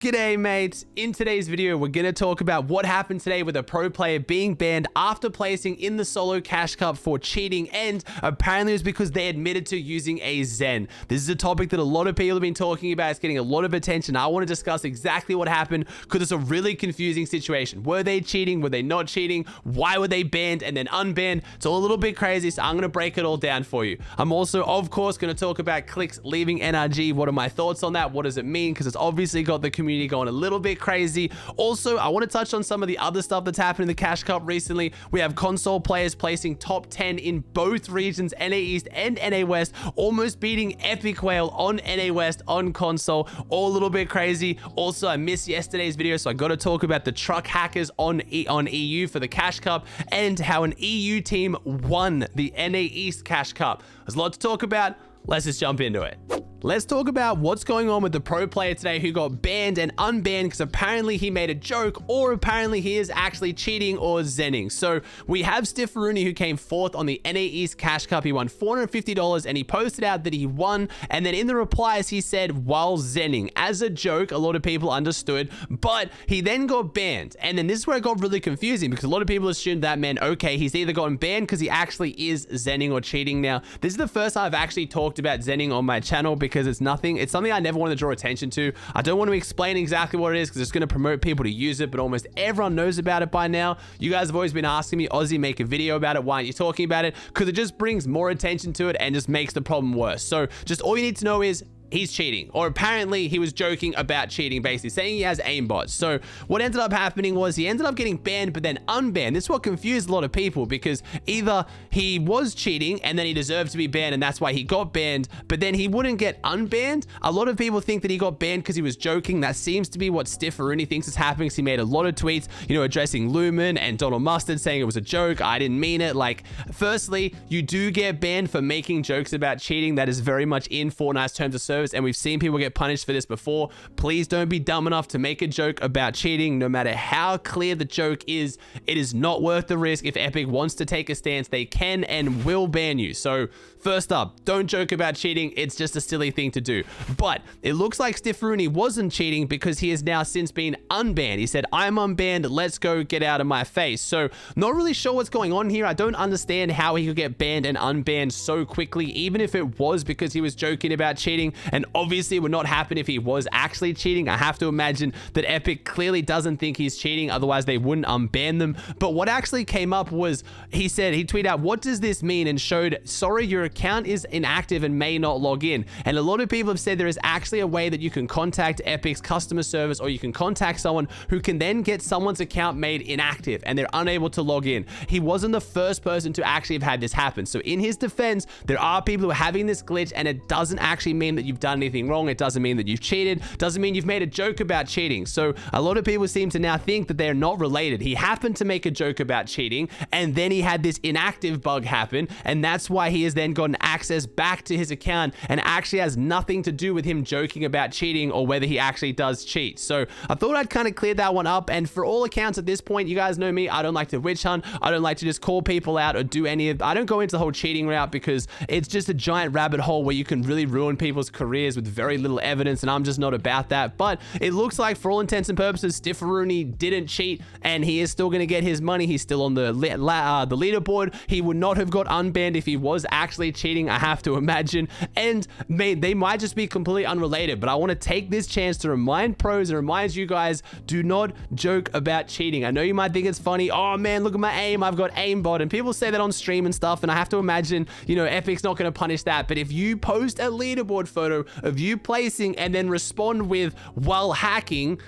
G'day mates, in today's video we're going to talk about what happened today with a pro player being banned after placing in the solo cash cup for cheating, and apparently it was because they admitted to using a zen. This is a topic that a lot of people have been talking about. It's getting a lot of attention. I want to discuss exactly what happened because it's a really confusing situation. Were they cheating? Were they not cheating? Why were they banned and then unbanned? It's all a little bit crazy, so I'm going to break it all down for you. I'm also, of course, going to talk about Clix leaving NRG. What are my thoughts on that? What does it mean? Because it's obviously got the community going a little bit crazy. Also, I want to touch on some of the other stuff that's happened in the Cash Cup recently. We have console players placing top 10 in both regions, NA East and NA West, almost beating Epic Whale on NA West on console. All a little bit crazy. Also, I missed yesterday's video, so I got to talk about the truck hackers on EU for the Cash Cup and how an EU team won the NA East Cash Cup. There's a lot to talk about. Let's just jump into it. Let's talk about what's going on with the pro player today who got banned and unbanned because apparently he made a joke, or apparently he is actually cheating or zenning. So we have Stifferoony, who came fourth on the NA East Cash Cup. He won $450 and he posted out that he won, and then in the replies he said while zenning as a joke. A lot of people understood, but he then got banned, and then this is where it got really confusing because a lot of people assumed that meant, okay, he's either gotten banned because he actually is zenning or cheating. Now this is the first time I've actually talked about zenning on my channel because it's something I never wanted to draw attention to. I don't want to explain exactly what it is because it's going to promote people to use it, but almost everyone knows about it by now. You guys have always been asking me, Aussie, make a video about it. Why aren't you talking about it? Because it just brings more attention to it and just makes the problem worse. So just all you need to know is he's cheating, or apparently he was joking about cheating, basically saying he has aimbots. So what ended up happening was he ended up getting banned but then unbanned. This is what confused a lot of people because either he was cheating and then he deserved to be banned and that's why he got banned, but then he wouldn't get unbanned. A lot of people think that he got banned because he was joking. That seems to be what Stifferoony thinks is happening. So he made a lot of tweets, addressing Lumen and Donald Mustard, saying it was a joke. I didn't mean it. Like, firstly, you do get banned for making jokes about cheating. That is very much in Fortnite's terms of service, and we've seen people get punished for this before. Please don't be dumb enough to make a joke about cheating. No matter how clear the joke is, it is not worth the risk. If Epic wants to take a stance, they can and will ban you. So first up, don't joke about cheating. It's just a silly thing to do. But it looks like Stifferoony wasn't cheating because he has now since been unbanned. He said, I'm unbanned, let's go, get out of my face. So not really sure what's going on here. I don't understand how he could get banned and unbanned so quickly, even if it was because he was joking about cheating. And obviously it would not happen if he was actually cheating. I have to imagine that Epic clearly doesn't think he's cheating, otherwise they wouldn't unban them. But what actually came up was he tweeted out, what does this mean? And showed, sorry, your account is inactive and may not log in. And a lot of people have said there is actually a way that you can contact Epic's customer service, or you can contact someone who can then get someone's account made inactive and they're unable to log in. He wasn't the first person to actually have had this happen. So in his defense, there are people who are having this glitch, and it doesn't actually mean that you've done anything wrong. It doesn't mean that you've cheated. Doesn't mean you've made a joke about cheating. So a lot of people seem to now think that they're not related. He happened to make a joke about cheating, and then he had this inactive bug happen, and that's why he has then gotten access back to his account, and actually has nothing to do with him joking about cheating or whether he actually does cheat. So I thought I'd kind of clear that one up. And for all accounts at this point, you guys know me, I don't like to witch hunt. I don't like to just call people out or do any of, I don't go into the whole cheating route because it's just a giant rabbit hole where you can really ruin people's careers with very little evidence, and I'm just not about that. But it looks like for all intents and purposes, Stifferoony didn't cheat and he is still going to get his money. He's still on the leaderboard. He would not have got unbanned if he was actually cheating, I have to imagine. And they might just be completely unrelated, but I want to take this chance to remind pros and remind you guys, do not joke about cheating. I know you might think it's funny. Oh man, look at my aim, I've got aimbot, and people say that on stream and stuff, and I have to imagine, Epic's not going to punish that. But if you post a leaderboard photo of you placing and then respond with while hacking,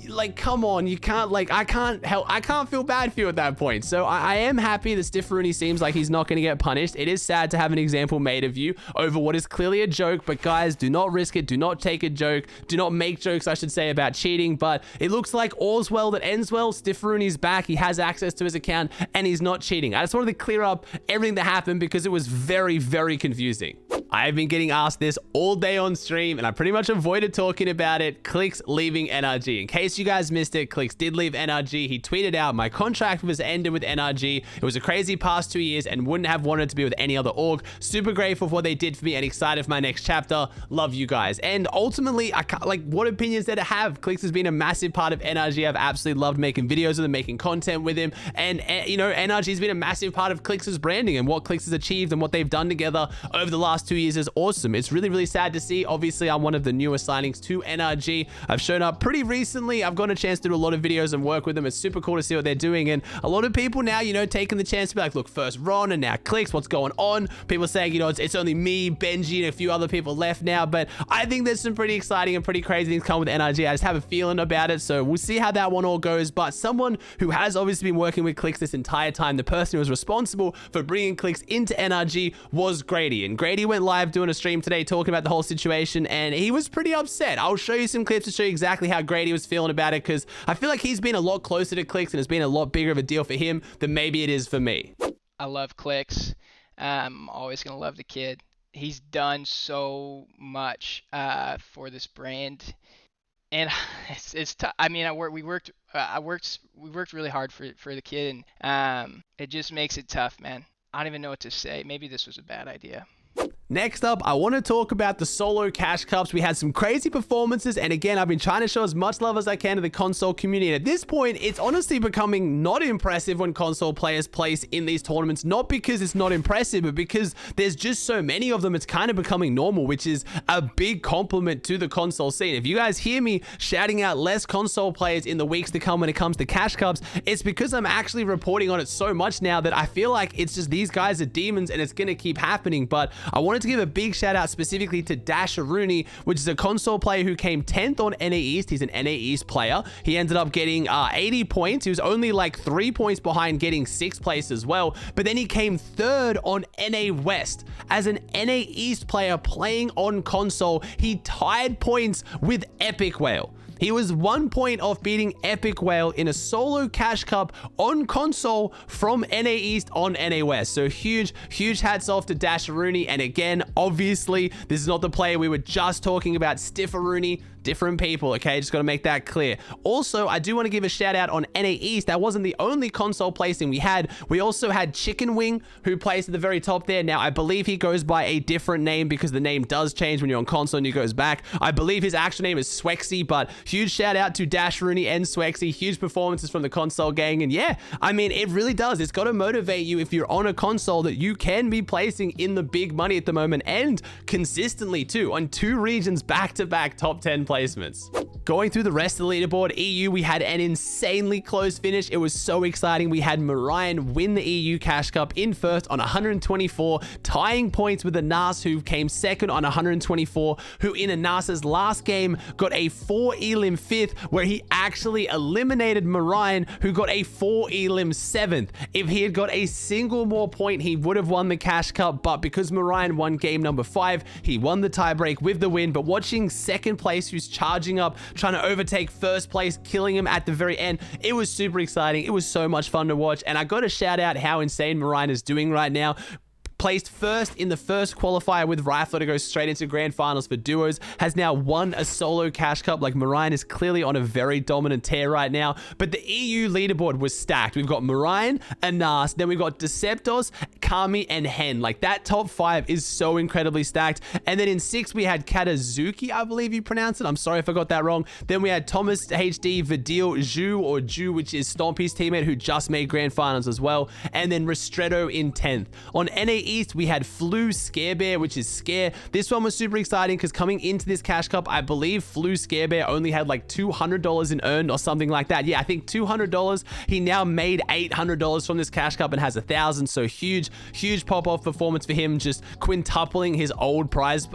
like, come on, you can't, like, I can't feel bad for you at that point. So I am happy that Stifferoony seems like he's not going to get punished. It is sad to have an example made of you over what is clearly a joke, but guys, do not risk it. Do not take a joke. Do not make jokes, I should say, about cheating. But it looks like all's well that ends well. Stifferoony's back. He has access to his account and he's not cheating. I just wanted to clear up everything that happened because it was very, very confusing. I've been getting asked this all day on stream, and I pretty much avoided talking about it. Clix leaving NRG. In case you guys missed it, Clix did leave NRG. He tweeted out, my contract was ended with NRG. It was a crazy past 2 years and wouldn't have wanted to be with any other org. Super grateful for what they did for me and excited for my next chapter. Love you guys. And ultimately, I can't, like, what opinions did it have? Clix has been a massive part of NRG. I've absolutely loved making videos with him, making content with him. And, you know, NRG has been a massive part of Clix's branding and what Clix has achieved and what they've done together over the last 2 years is awesome. It's really, really sad to see. Obviously, I'm one of the newest signings to NRG. I've shown up pretty recently. I've gotten a chance to do a lot of videos and work with them. It's super cool to see what they're doing. And a lot of people now, you know, taking the chance to be like, look, first Ron and now Clix, what's going on? People saying, you know, it's only me, Benji, and a few other people left now. But I think there's some pretty exciting and pretty crazy things coming with NRG. I just have a feeling about it. So we'll see how that one all goes. But someone who has obviously been working with Clix this entire time, the person who was responsible for bringing Clix into NRG was Grady. And Grady went live doing a stream today talking about the whole situation, and he was pretty upset. I'll show you some clips to show you exactly how Grady was feeling about it, because I feel like he's been a lot closer to Clix and it's been a lot bigger of a deal for him than maybe it is for me. I love Clix. I'm always gonna love the kid. He's done so much for this brand, and it's tough. I mean, we worked really hard for the kid, and it just makes it tough, man. I don't even know what to say. Maybe this was a bad idea. Next up, I want to talk about the solo cash cups. We had some crazy performances, and again, I've been trying to show as much love as I can to the console community. And at this point, it's honestly becoming not impressive when console players place in these tournaments, not because it's not impressive, but because there's just so many of them. It's kind of becoming normal, which is a big compliment to the console scene. If you guys hear me shouting out less console players in the weeks to come when it comes to cash cups, it's because I'm actually reporting on it so much now that I feel like it's just these guys are demons and it's going to keep happening. But I wanted to give a big shout out specifically to Dasharuni, which is a console player who came 10th on NA East. He's an NA East player. He ended up getting 80 points. He was only like 3 points behind getting 6th place as well. But then he came 3rd on NA West. As an NA East player playing on console, he tied points with Epic Whale. He was 1 point off beating Epic Whale in a solo cash cup on console from NA East on NA West. So huge hats off to Dasharuni. And again, obviously, this is not the player we were just talking about, Stiffaruni. Different people, okay? Just got to make that clear. Also, I do want to give a shout out on NA East. That wasn't the only console placing we had. We also had Chicken Wing, who placed at the very top there. Now, I believe he goes by a different name because the name does change when you're on console and you goes back. I believe his actual name is Swexy, but huge shout out to Dasharuni and Swexy. Huge performances from the console gang. And yeah, I mean, it really does. It's got to motivate you if you're on a console that you can be placing in the big money at the moment, and consistently too, on 2 regions back-to-back top 10 placements. Going through the rest of the leaderboard, EU, we had an insanely close finish. It was so exciting. We had Marion win the EU Cash Cup in first on 124, tying points with Anas, who came second on 124, who in Anas's last game got a 4 elim 5th, where he actually eliminated Marion, who got a 4 elim 7th. If he had got a single more point, he would have won the Cash Cup, but because Marion won game number 5, he won the tiebreak with the win. But watching second place, who's charging up, trying to overtake first place, killing him at the very end, it was super exciting. It was so much fun to watch, and I got to shout out how insane Marion is doing right now. Placed first in the first qualifier with Rifler to go straight into grand finals for duos, has now won a solo cash cup. Like, Marion is clearly on a very dominant tear right now. But the EU leaderboard was stacked. We've got Marion, Anas, then we've got Deceptos, Kami, and Hen. Like, that top 5 is so incredibly stacked. And then in 6th, we had Katazuki, I believe you pronounce it. I'm sorry if I got that wrong. Then we had Thomas HD, Vidil, Ju, which is Stompy's teammate, who just made grand finals as well. And then Restretto in 10th. On NA East, we had Flu Scare Bear, which is Scare. This one was super exciting because coming into this cash cup, I believe Flu Scare Bear only had like $200 in earned or something like that. Yeah, I think $200. He now made $800 from this cash cup and has 1,000. So huge pop-off performance for him, just quintupling his old prize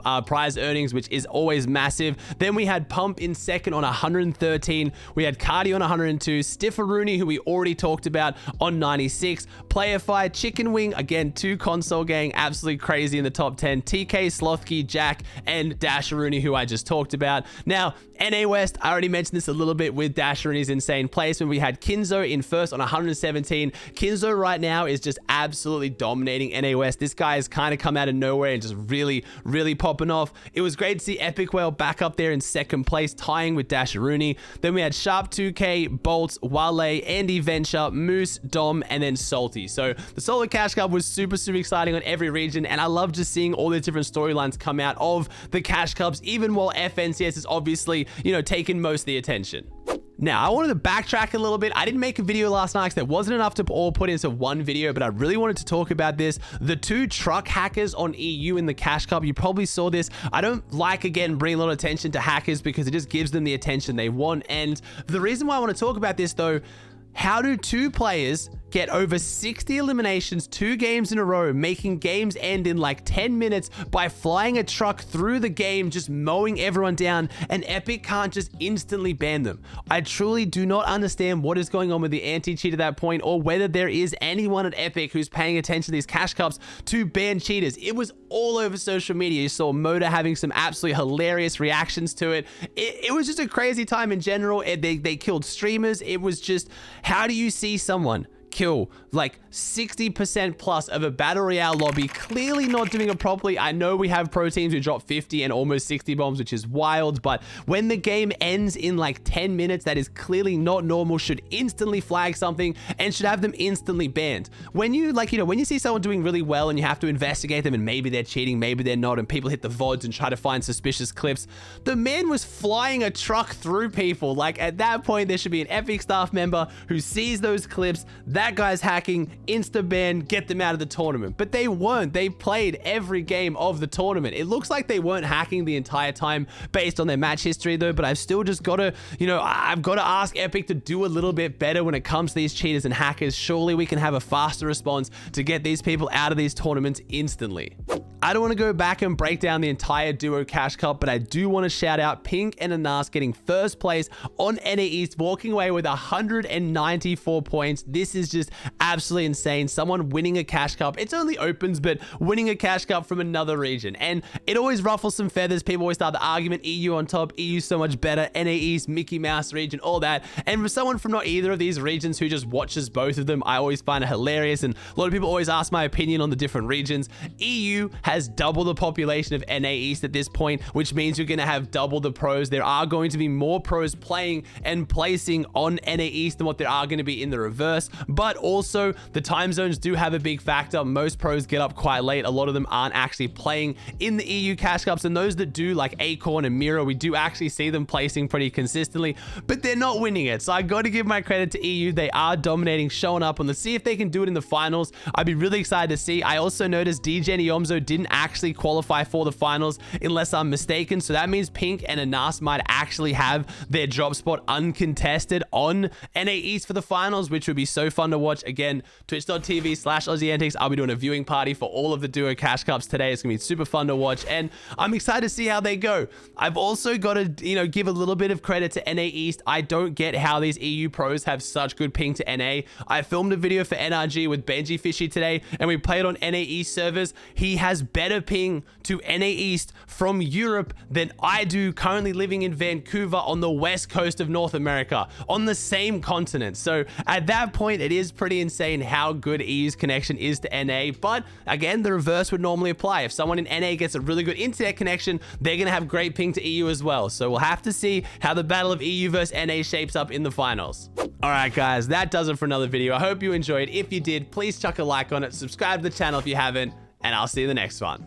earnings, which is always massive. Then we had Pump in second on 113. We had Cardi on 102. Stiffaruni, who we already talked about, on 96. Playerfi, Chicken Wing, again, 2 console gang, absolutely crazy in the top 10. TK, Slothky, Jack, and Dasharuni, who I just talked about. Now, NA West, I already mentioned this a little bit with Dasharuni's insane placement. We had Kinzo in first on 117. Kinzo right now is just absolutely dominating NA West. This guy has kind of come out of nowhere and just really, really popping off. It was great to see Epic Whale back up there in second place, tying with Dasharuni. Then we had Sharp 2K, Bolts, Wale, Andy Venture, Moose, Dom, and then Salty. So the solo cash cup was super, super exciting on every region, and I love just seeing all the different storylines come out of the cash cups, even while FNCS is obviously, you know, taking most of the attention. Now, I wanted to backtrack a little bit. I didn't make a video last night because there wasn't enough to all put into one video, but I really wanted to talk about this. The two truck hackers on EU in the Cash Cup, you probably saw this. I don't like, again, bringing a lot of attention to hackers because it just gives them the attention they want. And the reason why I want to talk about this, though, how do two players get over 60 eliminations 2 games in a row, making games end in like 10 minutes by flying a truck through the game, just mowing everyone down, and Epic can't just instantly ban them? I truly do not understand what is going on with the anti-cheat at that point, or whether there is anyone at Epic who's paying attention to these cash cups to ban cheaters. It was all over social media. You saw Moda having some absolutely hilarious reactions to it. It was just a crazy time in general. They killed streamers. It was just, how do you see someone kill like 60% plus of a battle royale lobby, clearly not doing it properly? I know we have pro teams who drop 50 and almost 60 bombs, which is wild, but when the game ends in like 10 minutes, that is clearly not normal, should instantly flag something and should have them instantly banned. When you when you see someone doing really well and you have to investigate them and maybe they're cheating, maybe they're not, and people hit the VODs and try to find suspicious clips, the man was flying a truck through people. Like, at that point, there should be an Epic staff member who sees those clips. That guy's hacking, insta ban, get them out of the tournament. But they weren't. They played every game of the tournament. It looks like they weren't hacking the entire time based on their match history, though, but I've still just got to, I've got to ask Epic to do a little bit better when it comes to these cheaters and hackers. Surely we can have a faster response to get these people out of these tournaments instantly. I don't want to go back and break down the entire Duo Cash Cup, but I do want to shout out Pink and Anas getting first place on NA East, walking away with 194 points. This is just absolutely insane. Someone winning a Cash Cup. It's only opens, but winning a Cash Cup from another region. And it always ruffles some feathers. People always start the argument, EU on top, EU so much better, NA East, Mickey Mouse region, all that. And for someone from not either of these regions who just watches both of them, I always find it hilarious. And a lot of people always ask my opinion on the different regions. EU has double the population of NA East at this point, which means you're going to have double the pros. There are going to be more pros playing and placing on NA East than what there are going to be in the reverse. But also, the time zones do have a big factor. Most pros get up quite late. A lot of them aren't actually playing in the EU Cash Cups, and those that do, like Acorn and Mira, we do actually see them placing pretty consistently, but they're not winning it. So I got to give my credit to EU. They are dominating, showing up, and let's see if they can do it in the finals. I'd be really excited to see. I also noticed DJ Niomzo didn't actually qualify for the finals, unless I'm mistaken. So that means Pink and Anas might actually have their drop spot uncontested on NA East for the finals, which would be so fun to watch. Again, twitch.tv/Aussie Antics. I'll be doing a viewing party for all of the Duo Cash Cups today. It's gonna be super fun to watch, and I'm excited to see how they go. I've also got to, give a little bit of credit to NA East. I don't get how these EU pros have such good ping to NA. I filmed a video for NRG with Benji Fishy today, and we played on NA East servers. He has better ping to NA East from Europe than I do currently living in Vancouver on the west coast of North America, on the same continent. So at that point, it is pretty insane how good EU's connection is to NA. But again, the reverse would normally apply. If someone in NA gets a really good internet connection, they're going to have great ping to EU as well. So we'll have to see how the battle of EU versus NA shapes up in the finals. All right, guys, that does it for another video. I hope you enjoyed. If you did, please chuck a like on it, subscribe to the channel if you haven't, and I'll see you in the next one.